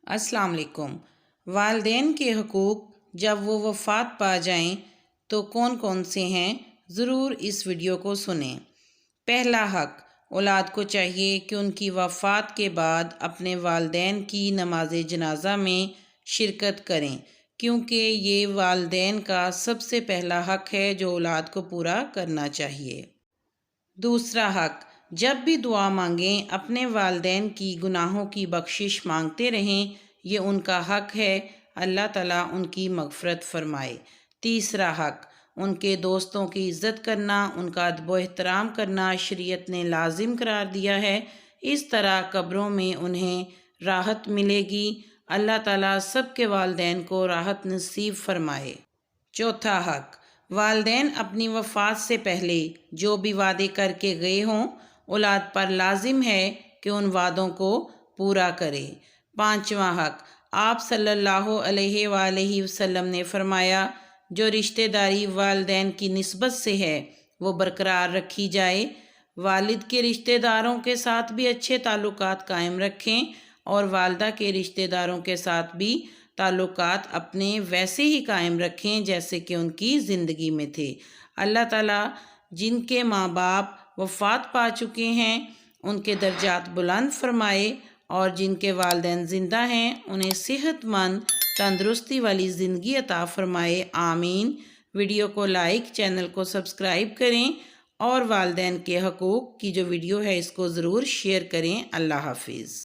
السلام علیکم۔ والدین کے حقوق جب وہ وفات پا جائیں تو کون کون سے ہیں، ضرور اس ویڈیو کو سنیں۔ پہلا حق، اولاد کو چاہیے کہ ان کی وفات کے بعد اپنے والدین کی نماز جنازہ میں شرکت کریں، کیونکہ یہ والدین کا سب سے پہلا حق ہے جو اولاد کو پورا کرنا چاہیے۔ دوسرا حق، جب بھی دعا مانگیں اپنے والدین کی گناہوں کی بخشش مانگتے رہیں، یہ ان کا حق ہے، اللہ تعالیٰ ان کی مغفرت فرمائے۔ تیسرا حق، ان کے دوستوں کی عزت کرنا، ان کا ادب و احترام کرنا شریعت نے لازم قرار دیا ہے، اس طرح قبروں میں انہیں راحت ملے گی۔ اللہ تعالیٰ سب کے والدین کو راحت نصیب فرمائے۔ چوتھا حق، والدین اپنی وفات سے پہلے جو بھی وعدے کر کے گئے ہوں، اولاد پر لازم ہے کہ ان وعدوں کو پورا کرے۔ پانچواں حق، آپ صلی اللہ علیہ وآلہ وسلم نے فرمایا، جو رشتہ داری والدین کی نسبت سے ہے وہ برقرار رکھی جائے۔ والد کے رشتہ داروں کے ساتھ بھی اچھے تعلقات قائم رکھیں اور والدہ کے رشتہ داروں کے ساتھ بھی تعلقات اپنے ویسے ہی قائم رکھیں جیسے کہ ان کی زندگی میں تھے۔ اللہ تعالیٰ جن کے ماں باپ وفات پا چکے ہیں ان کے درجات بلند فرمائے، اور جن کے والدین زندہ ہیں انہیں صحت مند تندرستی والی زندگی عطا فرمائے، آمین۔ ویڈیو کو لائک، چینل کو سبسکرائب کریں اور والدین کے حقوق کی جو ویڈیو ہے اس کو ضرور شیئر کریں۔ اللہ حافظ۔